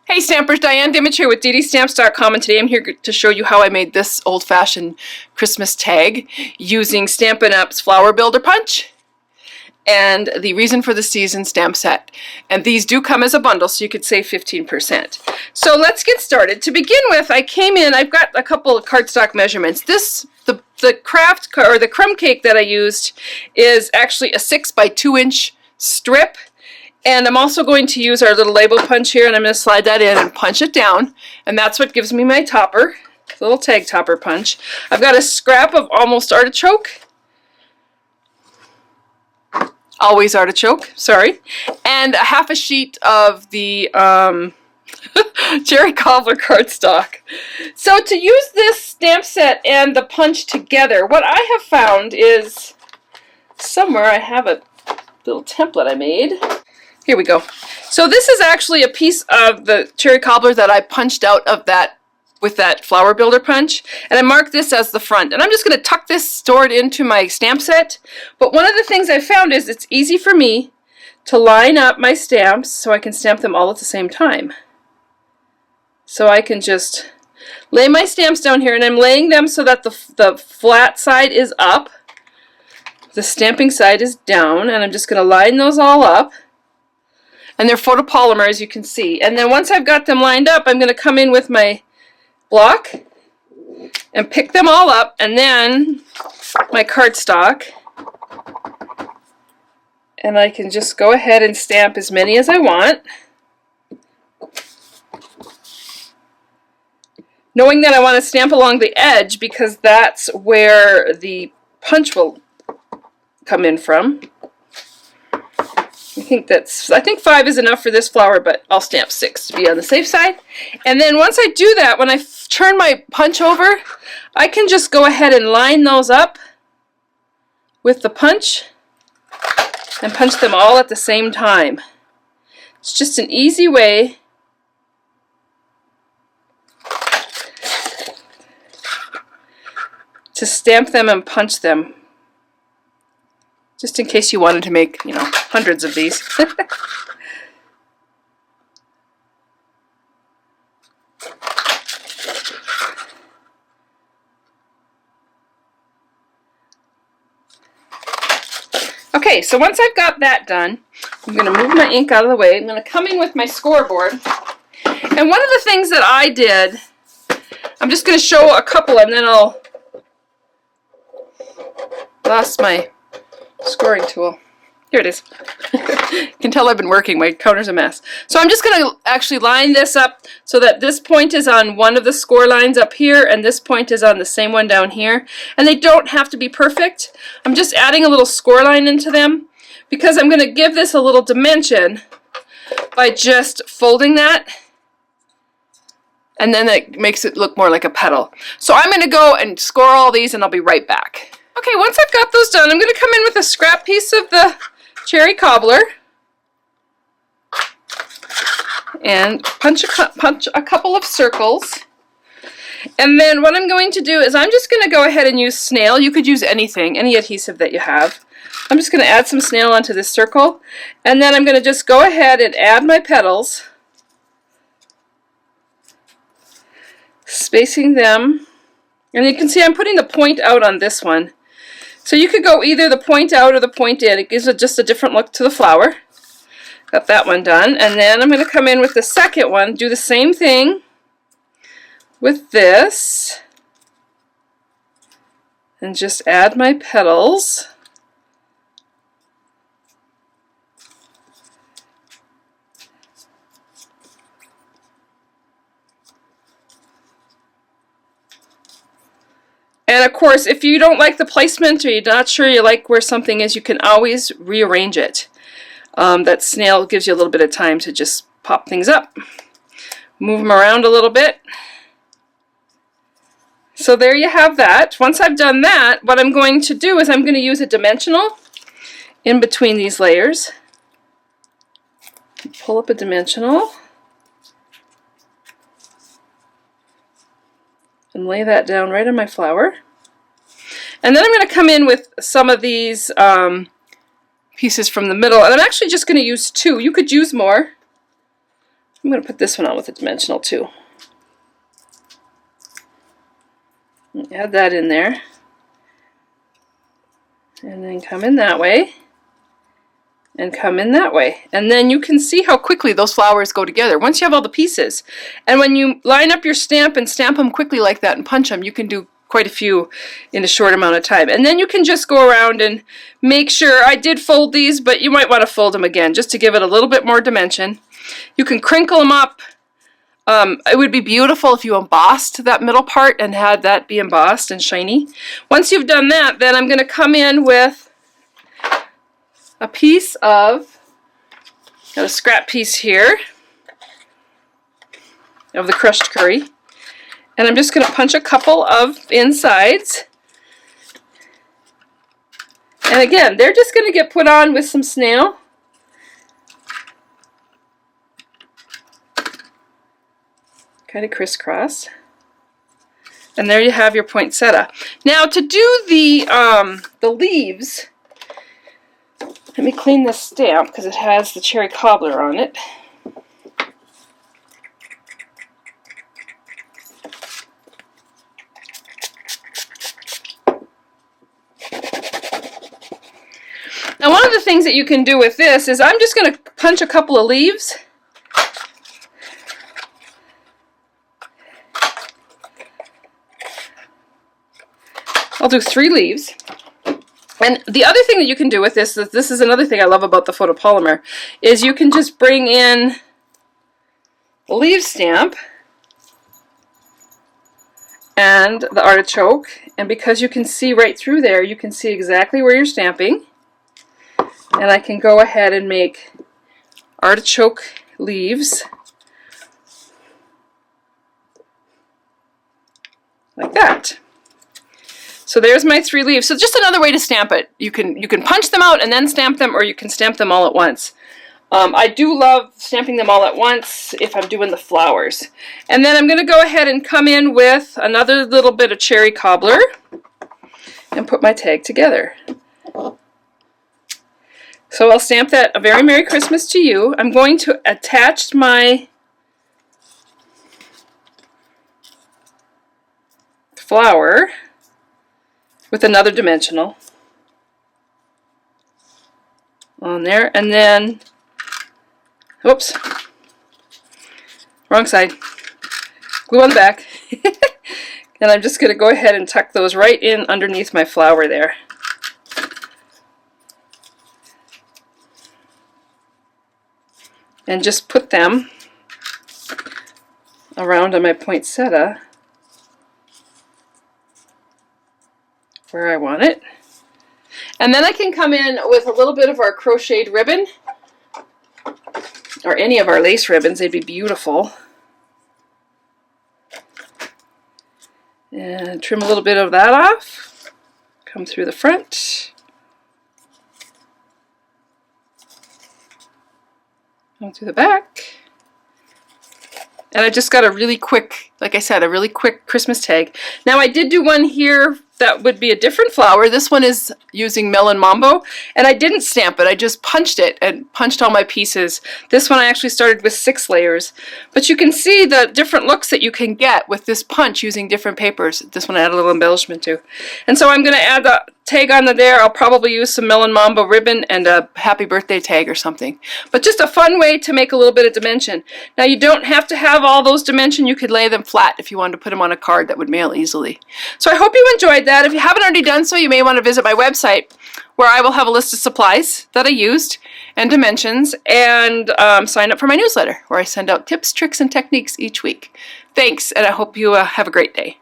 Hey Stampers, Diane Dimich here with ddStamps.com, and today I'm here to show you how I made this old-fashioned Christmas tag using Stampin' Up's Flower Builder Punch and the Reason for the Season stamp set. And these do come as a bundle, so you could save 15%. So let's get started. To begin with, I've got a couple of cardstock measurements. The craft or the crumb cake that I used is actually a 6 by 2 inch strip. And I'm also going to use our little label punch here, and I'm going to slide that in and punch it down. And that's what gives me my topper, little tag topper punch. I've got a scrap of Almost Artichoke. Always Artichoke, sorry. And a half a sheet of the Cherry Cobbler cardstock. So to use this stamp set and the punch together, what I have found is, somewhere I have a little template I made. Here we go. So this is actually a piece of the Cherry Cobbler that I punched out of that with that flower builder punch, and I marked this as the front. And I'm just going to tuck this stored into my stamp set. But one of the things I found is it's easy for me to line up my stamps so I can stamp them all at the same time. So I can just lay my stamps down here, and I'm laying them so that the flat side is up, the stamping side is down, and I'm just going to line those all up. And they're photopolymer, as you can see. And then once I've got them lined up, I'm going to come in with my block and pick them all up, and then my cardstock. And I can just go ahead and stamp as many as I want, knowing that I want to stamp along the edge because that's where the punch will come in from. I think 5 is enough for this flower, but I'll stamp 6 to be on the safe side. And then once I do that, when I turn my punch over, I can just go ahead and line those up with the punch and punch them all at the same time. It's just an easy way to stamp them and punch them, just in case you wanted to make, hundreds of these. Okay, so once I've got that done, I'm going to move my ink out of the way. I'm going to come in with my scoreboard. And one of the things that I did, I'm just going to show a couple, and then I'll lost my scoring tool. Here it is. You can tell I've been working. My counter's a mess. So I'm just going to actually line this up so that this point is on one of the score lines up here, and this point is on the same one down here. And they don't have to be perfect. I'm just adding a little score line into them because I'm going to give this a little dimension by just folding that. And then it makes it look more like a petal. So I'm going to go and score all these, and I'll be right back. Okay, once I've got those done, I'm going to come in with a scrap piece of the Cherry Cobbler and punch a couple of circles. And then what I'm going to do is I'm just going to go ahead and use snail. You could use anything, any adhesive that you have. I'm just going to add some snail onto this circle, and then I'm going to just go ahead and add my petals, spacing them. And you can see I'm putting the point out on this one. So you could go either the point out or the point in. It gives it just a different look to the flower. Got that one done. And then I'm going to come in with the second one, do the same thing with this, and just add my petals. And of course, if you don't like the placement or you're not sure you like where something is, you can always rearrange it. That snail gives you a little bit of time to just pop things up. Move them around a little bit. So there you have that. Once I've done that, what I'm going to do is I'm going to use a dimensional in between these layers. Pull up a dimensional and lay that down right on my flower. And then I'm going to come in with some of these pieces from the middle, and I'm actually just going to use 2. You could use more. I'm going to put this one on with a dimensional too. Add that in there. And then come in that way. And come in that way. And then you can see how quickly those flowers go together once you have all the pieces. And when you line up your stamp and stamp them quickly like that and punch them, you can do quite a few in a short amount of time. And then you can just go around and make sure, I did fold these, but you might want to fold them again just to give it a little bit more dimension. You can crinkle them up. It would be beautiful if you embossed that middle part and had that be embossed and shiny. Once you've done that, then I'm going to come in with a piece of, got a scrap piece here of the crushed curry, and I'm just going to punch a couple of insides, and again they're just going to get put on with some snail. Kind of crisscross, and there you have your poinsettia. Now to do the leaves, let me clean this stamp because it has the cherry cobbler on it. Now one of the things that you can do with this is I'm just going to punch a couple of leaves. I'll do 3 leaves. And the other thing that you can do with this is another thing I love about the photopolymer, is you can just bring in the leaf stamp and the artichoke, and because you can see right through there, you can see exactly where you're stamping. And I can go ahead and make artichoke leaves like that. So there's my 3 leaves. So just another way to stamp it. You can punch them out and then stamp them, or you can stamp them all at once. I do love stamping them all at once if I'm doing the flowers. And then I'm going to go ahead and come in with another little bit of cherry cobbler and put my tag together. So I'll stamp that "A Very Merry Christmas to You." I'm going to attach my flower with another dimensional on there, and then, oops, wrong side, glue on the back, and I'm just going to go ahead and tuck those right in underneath my flower there. And just put them around on my poinsettia where I want it. And then I can come in with a little bit of our crocheted ribbon, or any of our lace ribbons. They'd be beautiful. And trim a little bit of that off. Come through the front. Come through the back. And I just got a really quick, like I said, a really quick Christmas tag. Now I did do one here that would be a different flower. This one is using Melon Mambo, and I didn't stamp it. I just punched it and punched all my pieces. This one I actually started with 6 layers. But you can see the different looks that you can get with this punch using different papers. This one I add a little embellishment to. And so I'm going to add the tag on there. I'll probably use some Melon Mambo ribbon and a happy birthday tag or something. But just a fun way to make a little bit of dimension. Now you don't have to have all those dimension. You could lay them flat if you wanted to put them on a card that would mail easily. So I hope you enjoyed that. If you haven't already done so, you may want to visit my website, where I will have a list of supplies that I used and dimensions, and sign up for my newsletter, where I send out tips, tricks, and techniques each week. Thanks, and I hope you have a great day.